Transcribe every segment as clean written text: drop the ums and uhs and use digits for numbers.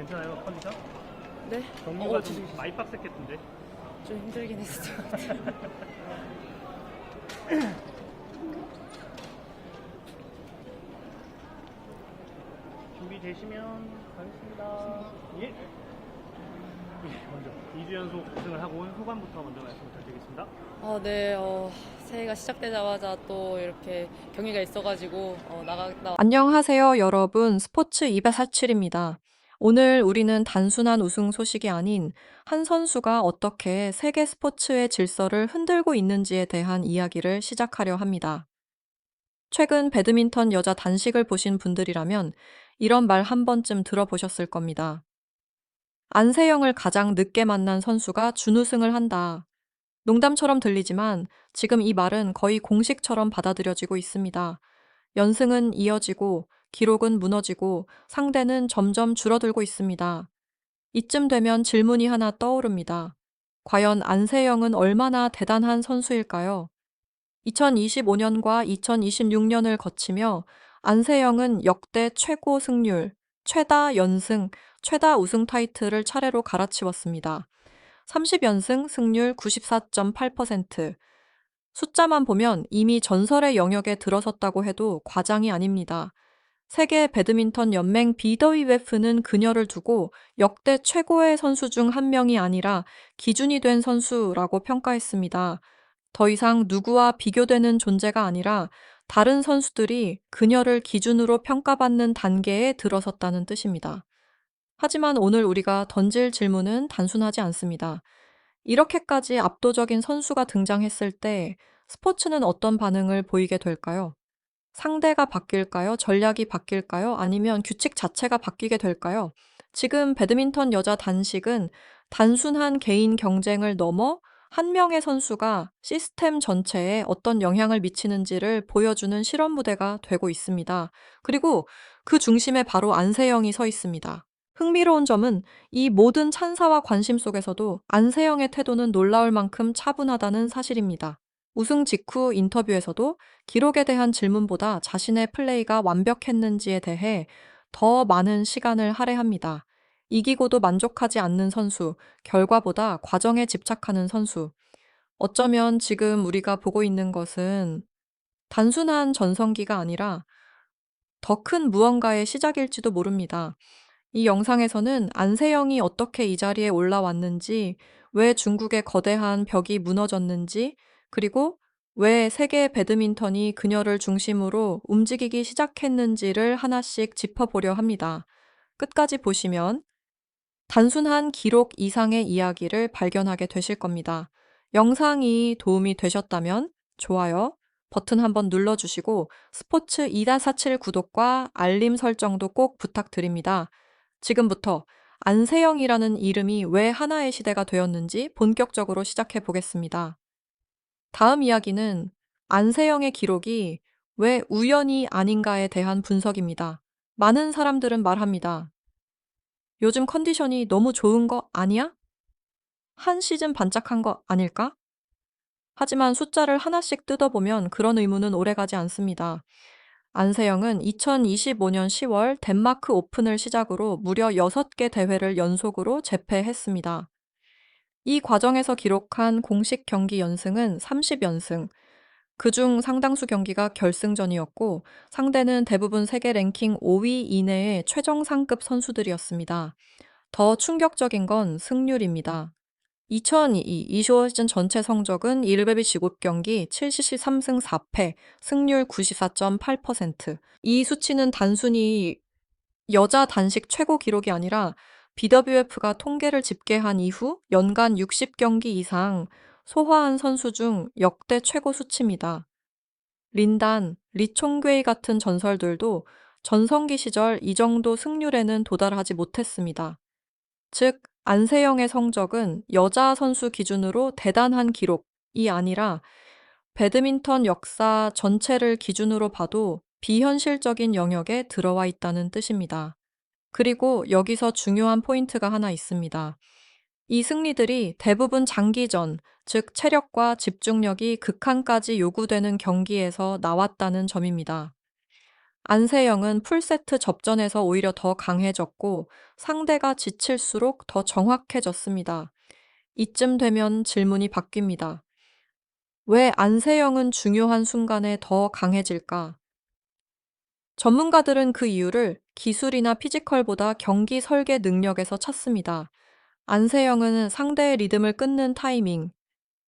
괜찮아요, 컨디션? 네? 경기가 좀 많이 빡셌겠던데. 좀 힘들긴 했어요. 준비되시면 가겠습니다. 예. 먼저 2주 연속 우승을 하고 온 소감부터 먼저 말씀 부탁드리겠습니다. 네, 새해가 시작되자마자 또 이렇게 경기가 있어가지고 나갔다. 안녕하세요, 여러분. 스포츠 247입니다. 오늘 우리는 단순한 우승 소식이 아닌 한 선수가 어떻게 세계 스포츠의 질서를 흔들고 있는지에 대한 이야기를 시작하려 합니다. 최근 배드민턴 여자 단식을 보신 분들이라면 이런 말 한 번쯤 들어보셨을 겁니다. 안세영을 가장 늦게 만난 선수가 준우승을 한다. 농담처럼 들리지만 지금 이 말은 거의 공식처럼 받아들여지고 있습니다. 연승은 이어지고 기록은 무너지고 상대는 점점 줄어들고 있습니다. 이쯤 되면 질문이 하나 떠오릅니다. 과연 안세영은 얼마나 대단한 선수일까요? 2025년과 2026년을 거치며 안세영은 역대 최고 승률, 최다 연승, 최다 우승 타이틀을 차례로 갈아치웠습니다. 30연승 승률 94.8%. 숫자만 보면 이미 전설의 영역에 들어섰다고 해도 과장이 아닙니다. 세계 배드민턴 연맹 BWF는 그녀를 두고 역대 최고의 선수 중 한 명이 아니라 기준이 된 선수라고 평가했습니다. 더 이상 누구와 비교되는 존재가 아니라 다른 선수들이 그녀를 기준으로 평가받는 단계에 들어섰다는 뜻입니다. 하지만 오늘 우리가 던질 질문은 단순하지 않습니다. 이렇게까지 압도적인 선수가 등장했을 때 스포츠는 어떤 반응을 보이게 될까요? 상대가 바뀔까요? 전략이 바뀔까요? 아니면 규칙 자체가 바뀌게 될까요? 지금 배드민턴 여자 단식은 단순한 개인 경쟁을 넘어 한 명의 선수가 시스템 전체에 어떤 영향을 미치는지를 보여주는 실험 무대가 되고 있습니다. 그리고 그 중심에 바로 안세영이 서 있습니다. 흥미로운 점은 이 모든 찬사와 관심 속에서도 안세영의 태도는 놀라울 만큼 차분하다는 사실입니다. 우승 직후 인터뷰에서도 기록에 대한 질문보다 자신의 플레이가 완벽했는지에 대해 더 많은 시간을 할애합니다. 이기고도 만족하지 않는 선수, 결과보다 과정에 집착하는 선수. 어쩌면 지금 우리가 보고 있는 것은 단순한 전성기가 아니라 더 큰 무언가의 시작일지도 모릅니다. 이 영상에서는 안세영이 어떻게 이 자리에 올라왔는지, 왜 중국의 거대한 벽이 무너졌는지, 그리고 왜 세계 배드민턴이 그녀를 중심으로 움직이기 시작했는지를 하나씩 짚어보려 합니다. 끝까지 보시면 단순한 기록 이상의 이야기를 발견하게 되실 겁니다. 영상이 도움이 되셨다면 좋아요 버튼 한번 눌러주시고 스포츠 247 구독과 알림 설정도 꼭 부탁드립니다. 지금부터 안세영이라는 이름이 왜 하나의 시대가 되었는지 본격적으로 시작해 보겠습니다. 다음 이야기는 안세영의 기록이 왜 우연이 아닌가에 대한 분석입니다. 많은 사람들은 말합니다. 요즘 컨디션이 너무 좋은 거 아니야? 한 시즌 반짝한 거 아닐까? 하지만 숫자를 하나씩 뜯어보면 그런 의문은 오래가지 않습니다. 안세영은 2025년 10월 덴마크 오픈을 시작으로 무려 6개 대회를 연속으로 제패했습니다. 이 과정에서 기록한 공식 경기 연승은 30연승, 그중 상당수 경기가 결승전이었고 상대는 대부분 세계 랭킹 5위 이내의 최정상급 선수들이었습니다. 더 충격적인 건 승률입니다. 2022 시즌 전체 성적은 1베비 15경기 7cc 3승 4패, 승률 94.8%. 이 수치는 단순히 여자 단식 최고 기록이 아니라 BWF가 통계를 집계한 이후 연간 60경기 이상 소화한 선수 중 역대 최고 수치입니다. 린단, 리총괴이 같은 전설들도 전성기 시절 이 정도 승률에는 도달하지 못했습니다. 즉, 안세영의 성적은 여자 선수 기준으로 대단한 기록이 아니라 배드민턴 역사 전체를 기준으로 봐도 비현실적인 영역에 들어와 있다는 뜻입니다. 그리고 여기서 중요한 포인트가 하나 있습니다. 이 승리들이 대부분 장기전, 즉 체력과 집중력이 극한까지 요구되는 경기에서 나왔다는 점입니다. 안세영은 풀세트 접전에서 오히려 더 강해졌고 상대가 지칠수록 더 정확해졌습니다. 이쯤 되면 질문이 바뀝니다. 왜 안세영은 중요한 순간에 더 강해질까? 전문가들은 그 이유를 기술이나 피지컬보다 경기 설계 능력에서 찾습니다. 안세영은 상대의 리듬을 끊는 타이밍,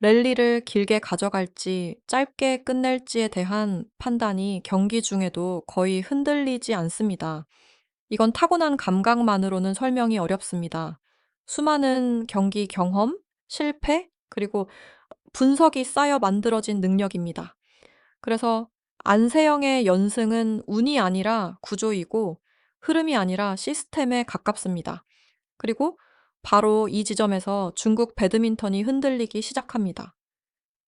랠리를 길게 가져갈지 짧게 끝낼지에 대한 판단이 경기 중에도 거의 흔들리지 않습니다. 이건 타고난 감각만으로는 설명이 어렵습니다. 수많은 경기 경험, 실패, 그리고 분석이 쌓여 만들어진 능력입니다. 그래서 안세영의 연승은 운이 아니라 구조이고 흐름이 아니라 시스템에 가깝습니다. 그리고 바로 이 지점에서 중국 배드민턴이 흔들리기 시작합니다.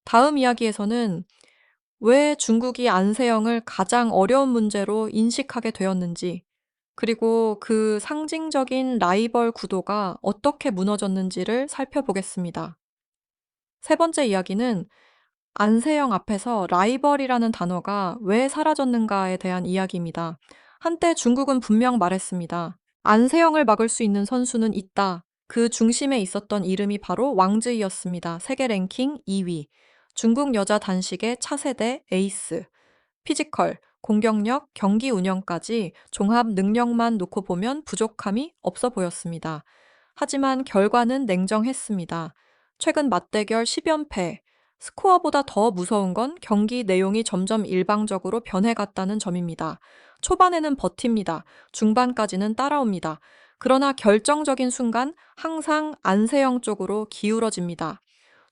다음 이야기에서는 왜 중국이 안세영을 가장 어려운 문제로 인식하게 되었는지, 그리고 그 상징적인 라이벌 구도가 어떻게 무너졌는지를 살펴보겠습니다. 세 번째 이야기는 안세영 앞에서 라이벌이라는 단어가 왜 사라졌는가에 대한 이야기입니다. 한때 중국은 분명 말했습니다. 안세영을 막을 수 있는 선수는 있다. 그 중심에 있었던 이름이 바로 왕즈이였습니다. 세계 랭킹 2위. 중국 여자 단식의 차세대 에이스. 피지컬, 공격력, 경기 운영까지 종합 능력만 놓고 보면 부족함이 없어 보였습니다. 하지만 결과는 냉정했습니다. 최근 맞대결 10연패. 스코어보다 더 무서운 건 경기 내용이 점점 일방적으로 변해갔다는 점입니다. 초반에는 버팁니다. 중반까지는 따라옵니다. 그러나 결정적인 순간 항상 안세영 쪽으로 기울어집니다.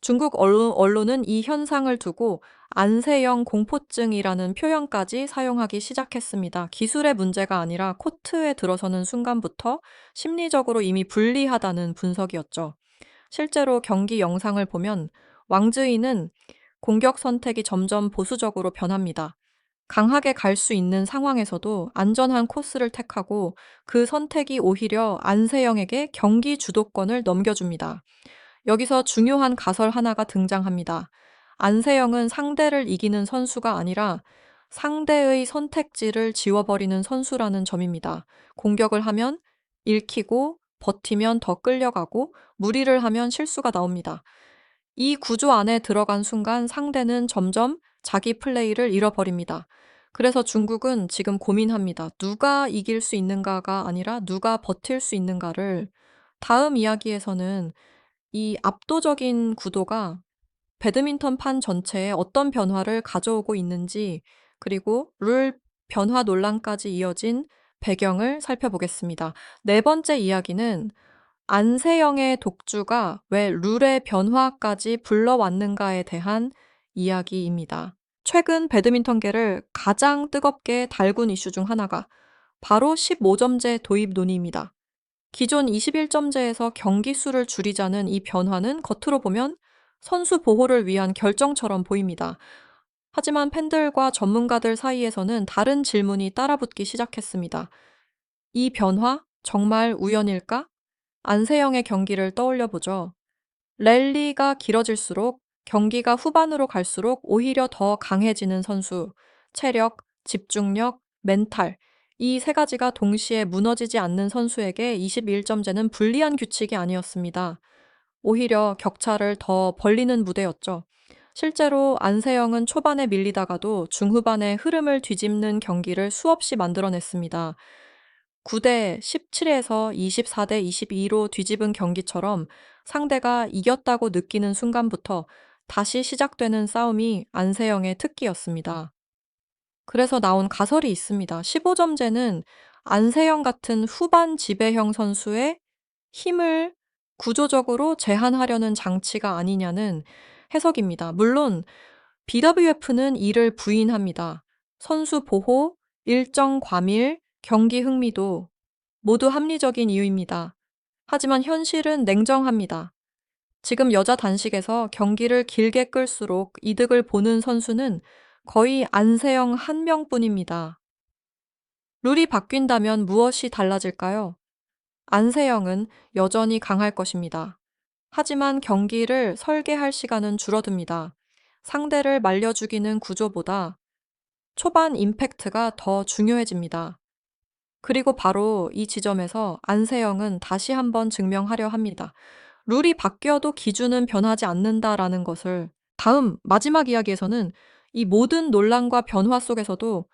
중국 언론은 이 현상을 두고 안세영 공포증이라는 표현까지 사용하기 시작했습니다. 기술의 문제가 아니라 코트에 들어서는 순간부터 심리적으로 이미 불리하다는 분석이었죠. 실제로 경기 영상을 보면 왕즈이는 공격 선택이 점점 보수적으로 변합니다. 강하게 갈 수 있는 상황에서도 안전한 코스를 택하고 그 선택이 오히려 안세영에게 경기 주도권을 넘겨줍니다. 여기서 중요한 가설 하나가 등장합니다. 안세영은 상대를 이기는 선수가 아니라 상대의 선택지를 지워버리는 선수라는 점입니다. 공격을 하면 읽히고 버티면 더 끌려가고 무리를 하면 실수가 나옵니다. 이 구조 안에 들어간 순간 상대는 점점 자기 플레이를 잃어버립니다. 그래서 중국은 지금 고민합니다. 누가 이길 수 있는가가 아니라 누가 버틸 수 있는가를. 다음 이야기에서는 이 압도적인 구도가 배드민턴판 전체에 어떤 변화를 가져오고 있는지, 그리고 룰 변화 논란까지 이어진 배경을 살펴보겠습니다. 네 번째 이야기는 안세영의 독주가 왜 룰의 변화까지 불러왔는가에 대한 이야기입니다. 최근 배드민턴계를 가장 뜨겁게 달군 이슈 중 하나가 바로 15점제 도입 논의입니다. 기존 21점제에서 경기 수를 줄이자는 이 변화는 겉으로 보면 선수 보호를 위한 결정처럼 보입니다. 하지만 팬들과 전문가들 사이에서는 다른 질문이 따라붙기 시작했습니다. 이 변화 정말 우연일까? 안세영의 경기를 떠올려 보죠. 랠리가 길어질수록 경기가 후반으로 갈수록 오히려 더 강해지는 선수, 체력, 집중력, 멘탈, 이 세 가지가 동시에 무너지지 않는 선수에게 21점제는 불리한 규칙이 아니었습니다. 오히려 격차를 더 벌리는 무대였죠. 실제로 안세영은 초반에 밀리다가도 중후반에 흐름을 뒤집는 경기를 수없이 만들어냈습니다. 9대 17에서 24대 22로 뒤집은 경기처럼 상대가 이겼다고 느끼는 순간부터 다시 시작되는 싸움이 안세영의 특기였습니다. 그래서 나온 가설이 있습니다. 15점제는 안세영 같은 후반 지배형 선수의 힘을 구조적으로 제한하려는 장치가 아니냐는 해석입니다. 물론 BWF는 이를 부인합니다. 선수 보호, 일정 과밀, 경기 흥미도 모두 합리적인 이유입니다. 하지만 현실은 냉정합니다. 지금 여자 단식에서 경기를 길게 끌수록 이득을 보는 선수는 거의 안세영 한 명뿐입니다. 룰이 바뀐다면 무엇이 달라질까요? 안세영은 여전히 강할 것입니다. 하지만 경기를 설계할 시간은 줄어듭니다. 상대를 말려 죽이는 구조보다 초반 임팩트가 더 중요해집니다. 그리고 바로 이 지점에서 안세영은 다시 한번 증명하려 합니다. 룰이 바뀌어도 기준은 변하지 않는다라는 것을. 다음 마지막 이야기에서는 이 모든 논란과 변화 속에서도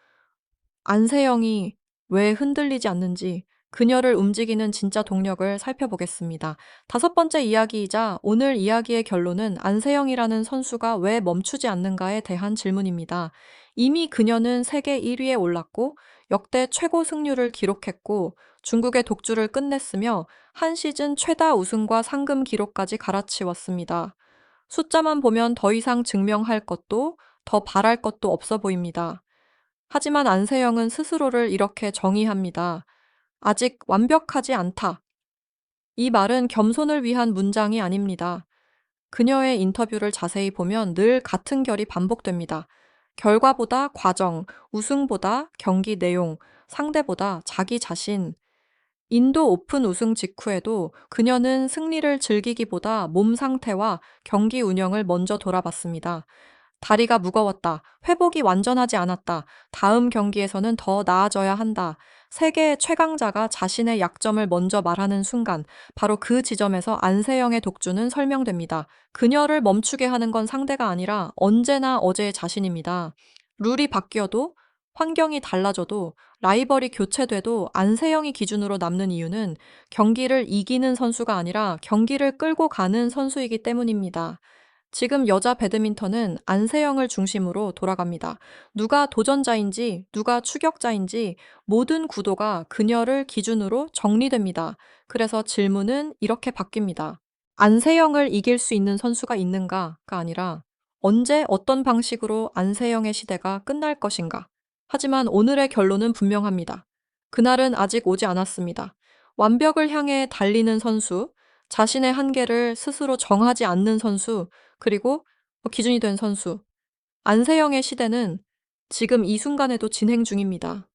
안세영이 왜 흔들리지 않는지, 그녀를 움직이는 진짜 동력을 살펴보겠습니다. 다섯 번째 이야기이자 오늘 이야기의 결론은 안세영이라는 선수가 왜 멈추지 않는가에 대한 질문입니다. 이미 그녀는 세계 1위에 올랐고 역대 최고 승률을 기록했고 중국의 독주를 끝냈으며 한 시즌 최다 우승과 상금 기록까지 갈아치웠습니다. 숫자만 보면 더 이상 증명할 것도 더 바랄 것도 없어 보입니다. 하지만 안세영은 스스로를 이렇게 정의합니다. 아직 완벽하지 않다. 이 말은 겸손을 위한 문장이 아닙니다. 그녀의 인터뷰를 자세히 보면 늘 같은 결이 반복됩니다. 결과보다 과정, 우승보다 경기 내용, 상대보다 자기 자신. 인도 오픈 우승 직후에도 그녀는 승리를 즐기기보다 몸 상태와 경기 운영을 먼저 돌아봤습니다. 다리가 무거웠다. 회복이 완전하지 않았다. 다음 경기에서는 더 나아져야 한다. 세계 최강자가 자신의 약점을 먼저 말하는 순간, 바로 그 지점에서 안세영의 독주는 설명됩니다. 그녀를 멈추게 하는 건 상대가 아니라 언제나 어제의 자신입니다. 룰이 바뀌어도, 환경이 달라져도, 라이벌이 교체돼도 안세영이 기준으로 남는 이유는 경기를 이기는 선수가 아니라 경기를 끌고 가는 선수이기 때문입니다. 지금 여자 배드민턴은 안세영을 중심으로 돌아갑니다. 누가 도전자인지, 누가 추격자인지 모든 구도가 그녀를 기준으로 정리됩니다. 그래서 질문은 이렇게 바뀝니다. 안세영을 이길 수 있는 선수가 있는가가 아니라 언제 어떤 방식으로 안세영의 시대가 끝날 것인가. 하지만 오늘의 결론은 분명합니다. 그날은 아직 오지 않았습니다. 완벽을 향해 달리는 선수, 자신의 한계를 스스로 정하지 않는 선수, 그리고 기준이 된 선수. 안세영의 시대는 지금 이 순간에도 진행 중입니다.